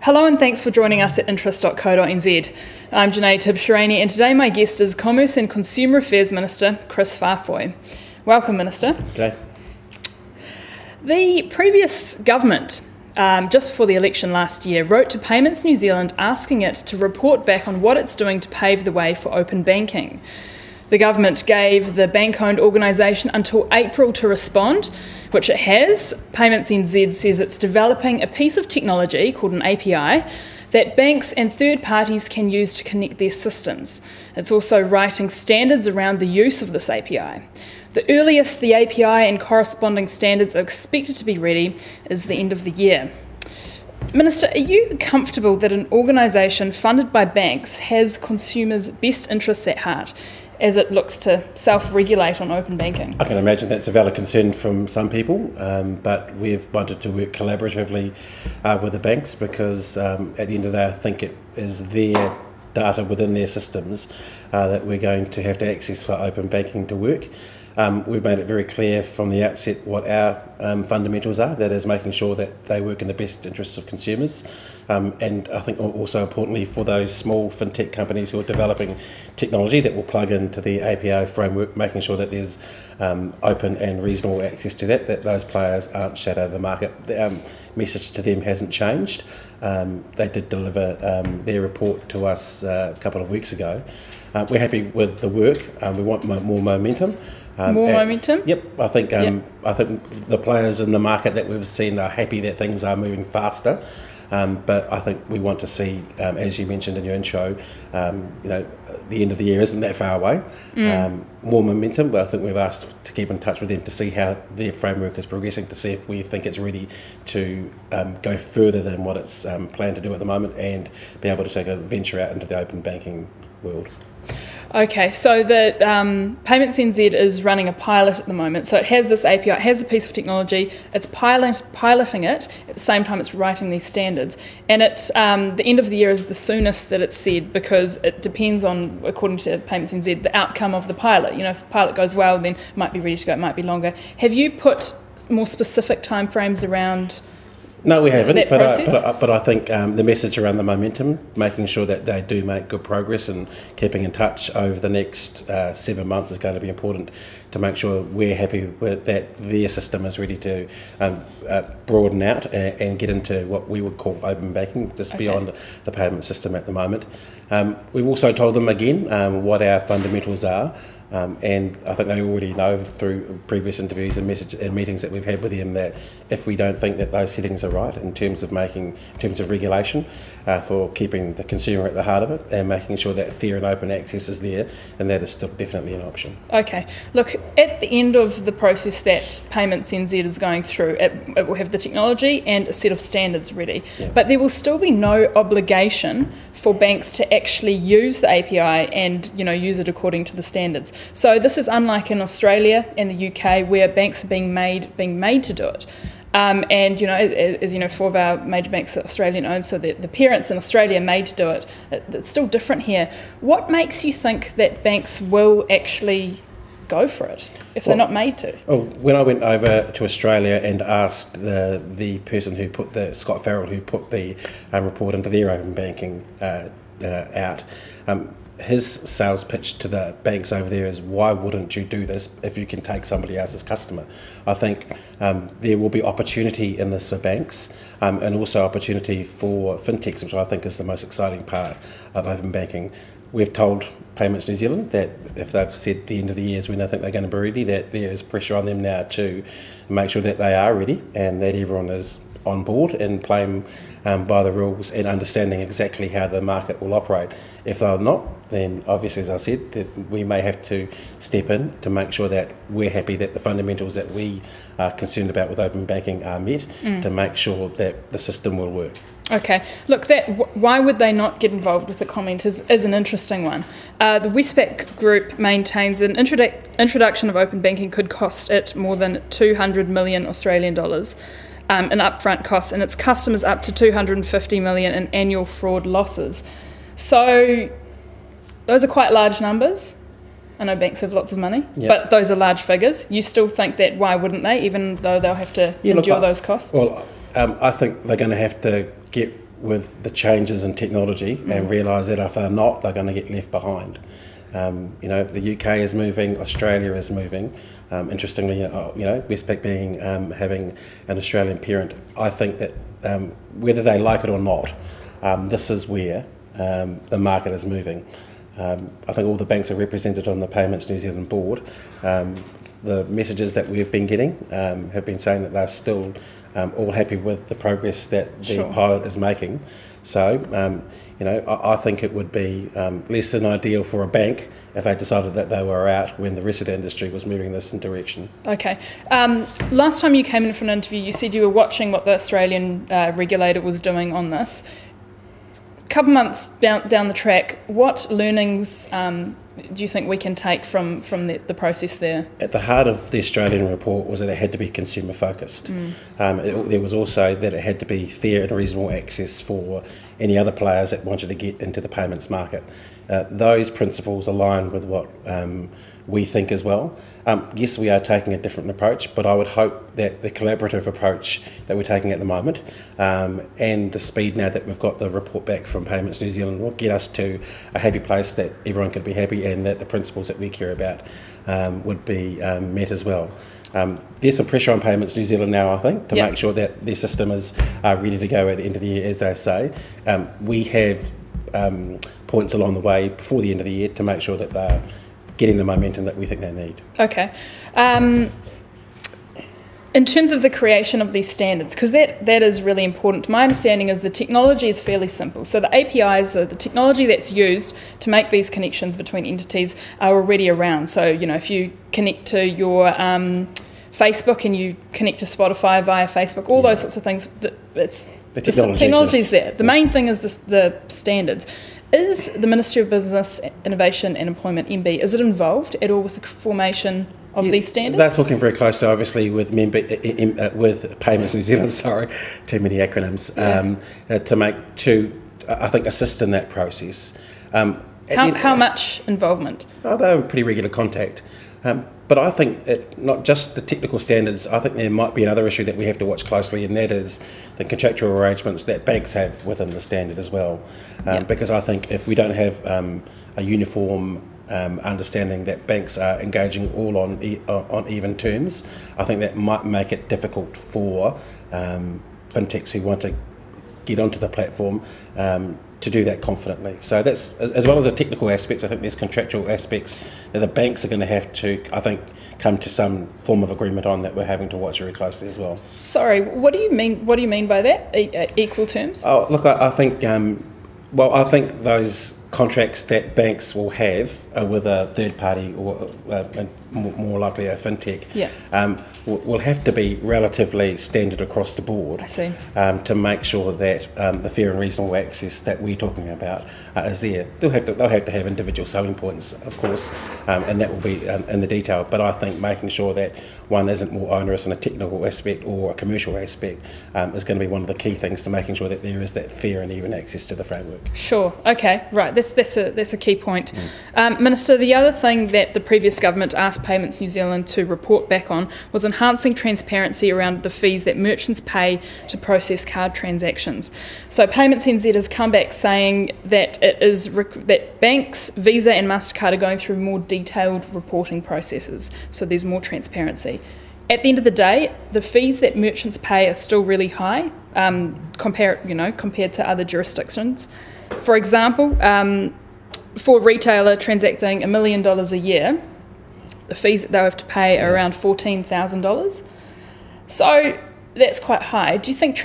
Hello and thanks for joining us at interest.co.nz. I'm Janae Tibshirani and today my guest is Commerce and Consumer Affairs Minister Kris Faafoi. Welcome, Minister. Okay. The previous government, just before the election last year, wrote to Payments New Zealand asking it to report back on what it's doing to pave the way for open banking. The government gave the bank-owned organisation until April to respond, which it has. Payments NZ says it's developing a piece of technology called an API that banks and third parties can use to connect their systems. It's also writing standards around the use of this API. The earliest the API and corresponding standards are expected to be ready is the end of the year. Minister, are you comfortable that an organisation funded by banks has consumers' best interests at heart as it looks to self-regulate on open banking? I can imagine that's a valid concern from some people, but we've wanted to work collaboratively with the banks because at the end of the day I think it is their data within their systems that we're going to have to access for open banking to work. We've made it very clear from the outset what our fundamentals are, that is making sure that they work in the best interests of consumers, and I think also importantly for those small fintech companies who are developing technology that will plug into the API framework, making sure that there's open and reasonable access to that those players aren't shut out of the market. The message to them hasn't changed. They did deliver their report to us a couple of weeks ago. We're happy with the work. We want more momentum. More momentum? Yep. I think the players in the market that we've seen are happy that things are moving faster. But I think we want to see, as you mentioned in your intro, the end of the year isn't that far away. More momentum, but I think we've asked to keep in touch with them to see how their framework is progressing, to see if we think it's ready to go further than what it's planned to do at the moment and be able to take a venture out into the open banking world. Okay, so the Payments NZ is running a pilot at the moment. So it has this API, it has a piece of technology, it's piloting it, at the same time it's writing these standards. And the end of the year is the soonest that it's said because it depends on, according to Payments NZ, the outcome of the pilot. You know, if the pilot goes well, then it might be ready to go, it might be longer. Have you put more specific timeframes around? No, we haven't, but I think the message around the momentum, making sure that they do make good progress and keeping in touch over the next 7 months is going to be important to make sure we're happy with that their system is ready to broaden out and get into what we would call open banking, just beyond the payment system at the moment. We've also told them again what our fundamentals are. And I think they already know through previous interviews and meetings that we've had with them that if we don't think that those settings are right in terms of regulation for keeping the consumer at the heart of it and making sure that fair and open access is there, and that is still definitely an option. Okay, look, at the end of the process that Payments NZ is going through, it will have the technology and a set of standards ready, but there will still be no obligation for banks to actually use the API and use it according to the standards. So this is unlike in Australia and the UK where banks are being made to do it. And as you know, 4 of our major banks are Australian owned, so the parents in Australia are made to do it. It's still different here. What makes you think that banks will actually go for it if they're not made to? Well, when I went over to Australia and asked the person who put Scott Farrell, who put the report into their open banking out, his sales pitch to the banks over there is, why wouldn't you do this if you can take somebody else's customer? I think there will be opportunity in this for banks and also opportunity for fintechs, which I think is the most exciting part of open banking. We've told Payments New Zealand that if they've said the end of the year is when they think they're going to be ready, that there is pressure on them now to make sure that they are ready and that everyone is on board and playing by the rules and understanding exactly how the market will operate. If they're not, then obviously, as I said, that we may have to step in to make sure that we're happy that the fundamentals that we are concerned about with open banking are met, to make sure that the system will work. Okay, look, why would they not get involved with the comment is an interesting one. The Westpac Group maintains that an introduction of open banking could cost it more than 200 million Australian dollars in upfront costs, and its customers up to 250 million in annual fraud losses. So those are quite large numbers. I know banks have lots of money, but those are large figures. You still think that why wouldn't they, even though they'll have to endure those costs? Well, I think they're going to have to get with the changes in technology and realise that if they're not, they're going to get left behind. You know, the UK is moving, Australia is moving. Interestingly, Westpac being having an Australian parent, I think that whether they like it or not, this is where the market is moving. I think all the banks are represented on the Payments New Zealand board. The messages that we've been getting have been saying that they're still all happy with the progress that the pilot is making. So, I think it would be less than ideal for a bank if they decided that they were out when the rest of the industry was moving this direction. Okay. Last time you came in for an interview, you said you were watching what the Australian regulator was doing on this. A couple months down the track, what learnings do you think we can take from the process there? At the heart of the Australian report was that it had to be consumer focused. There was also that it had to be fair and reasonable access for any other players that wanted to get into the payments market. Those principles align with what we think as well. Yes, we are taking a different approach, but I would hope that the collaborative approach that we're taking at the moment and the speed now that we've got the report back from Payments New Zealand will get us to a happy place that everyone could be happy and that the principles that we care about would be met as well. There's some pressure on Payments New Zealand now, I think, to make sure that their system is ready to go at the end of the year, as they say. We have points along the way before the end of the year to make sure that they're getting the momentum that we think they need. Okay. In terms of the creation of these standards, because that is really important, my understanding is the technology is fairly simple. So the APIs, the technology that's used to make these connections between entities are already around. So, if you connect to your Facebook and you connect to Spotify via Facebook, all those sorts of things, the technology is there. The main thing is the standards. Is the Ministry of Business, Innovation and Employment, MB, is it involved at all with the formation of these standards? That's looking very closely, obviously, with Payments New Zealand, sorry, too many acronyms, I think, assist in that process. How much involvement? They're in pretty regular contact. But I think not just the technical standards, I think there might be another issue that we have to watch closely, and that is the contractual arrangements that banks have within the standard as well. Because I think if we don't have a uniform understanding that banks are engaging all on even terms, I think that might make it difficult for fintechs who want to get onto the platform to do that confidently. So that's, as well as the technical aspects, I think there's contractual aspects that the banks are going to have to, I think, come to some form of agreement on that we're having to watch very closely as well. Sorry, what do you mean? What do you mean by that? Equal terms? Oh, look, I think, I think those contracts that banks will have with a third party or more likely a fintech will have to be relatively standard across the board. I see. To make sure that the fair and reasonable access that we're talking about is there. They'll have to have individual selling points, of course, and that will be in the detail. But I think making sure that one isn't more onerous in a technical aspect or a commercial aspect is going to be one of the key things to making sure that there is that fair and even access to the framework. Sure. Okay. Right. That's a key point. Minister, the other thing that the previous government asked Payments New Zealand to report back on was enhancing transparency around the fees that merchants pay to process card transactions. So Payments NZ has come back saying that that banks, Visa and MasterCard are going through more detailed reporting processes, so there's more transparency. At the end of the day, the fees that merchants pay are still really high compared to other jurisdictions. For example, for a retailer transacting $1 million a year, the fees that they'll have to pay are around $14,000. So that's quite high. Do you think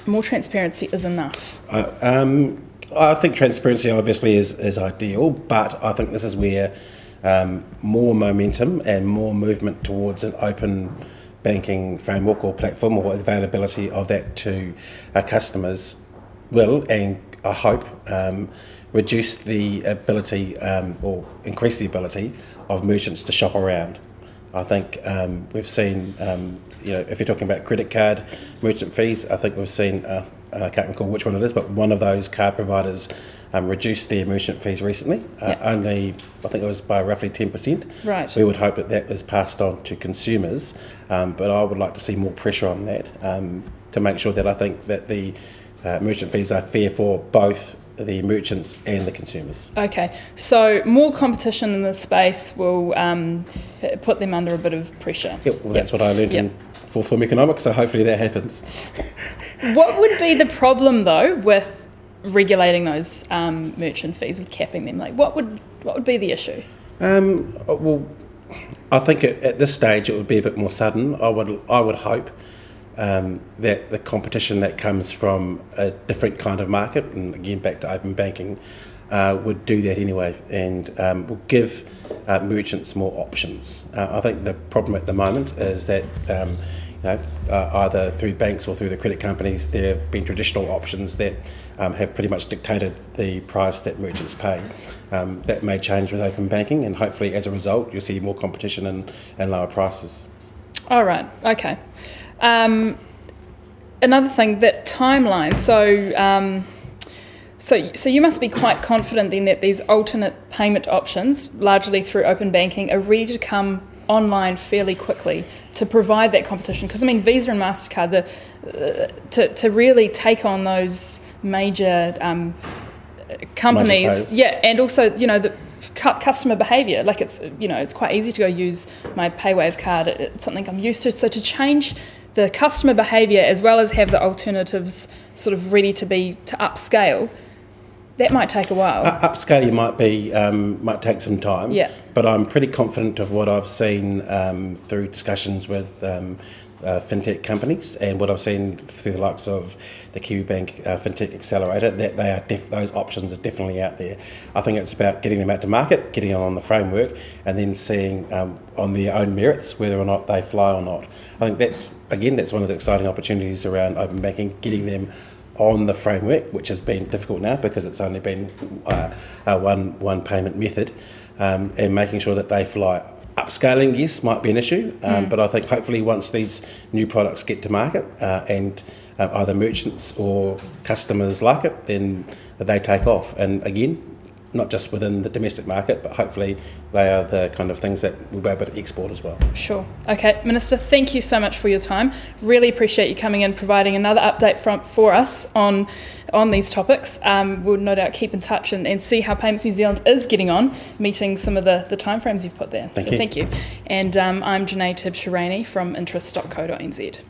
more transparency is enough? I think transparency obviously is ideal, but I think this is where more momentum and more movement towards an open banking framework or platform or availability of that to our customers will, and I hope, reduce the ability or increase the ability of merchants to shop around. I think we've seen if you're talking about credit card merchant fees, I think we've seen, I can't recall which one it is, but one of those card providers reduced their merchant fees recently, only, I think it was by roughly 10%. Right. We would hope that that is passed on to consumers, but I would like to see more pressure on that to make sure that I think that the merchant fees are fair for both the merchants and the consumers. Okay, so more competition in the space will put them under a bit of pressure. Yep, well, that's what I learned in fourth form economics, so hopefully that happens. What would be the problem, though, with regulating those merchant fees, with capping them? Like, what would be the issue? Well, I think at this stage it would be a bit more sudden. I would hope that the competition that comes from a different kind of market, and again back to open banking, would do that anyway, and will give merchants more options. I think the problem at the moment is that either through banks or through the credit companies, there have been traditional options that have pretty much dictated the price that merchants pay. That may change with open banking, and hopefully as a result you'll see more competition and lower prices. All right, okay. Another thing, that timeline. So you must be quite confident then that these alternate payment options, largely through open banking, are ready to come online fairly quickly to provide that competition. Because I mean, Visa and MasterCard, to really take on those major companies, and also the customer behaviour. Like it's quite easy to go use my PayWave card. It's something I'm used to. So to change the customer behaviour as well as have the alternatives sort of ready to upscale, that might take a while. Upscaling might take some time. Yeah. But I'm pretty confident of what I've seen through discussions with fintech companies, and what I've seen through the likes of the KiwiBank Fintech Accelerator, that those options are definitely out there. I think it's about getting them out to market, getting them on the framework, and then seeing on their own merits whether or not they fly or not. I think that's one of the exciting opportunities around open banking, getting them on the framework, which has been difficult now because it's only been one payment method, and making sure that they fly. Upscaling, yes, might be an issue, but I think hopefully once these new products get to market and either merchants or customers like it, then they take off. And again, not just within the domestic market, but hopefully they are the kind of things that we'll be able to export as well. Sure. Okay, Minister, thank you so much for your time. Really appreciate you coming in, providing another update for us on these topics. We'll no doubt keep in touch and see how Payments New Zealand is getting on, meeting some of the timeframes you've put there. Thank you. And I'm Janae Tibbs-Shirani from interest.co.nz.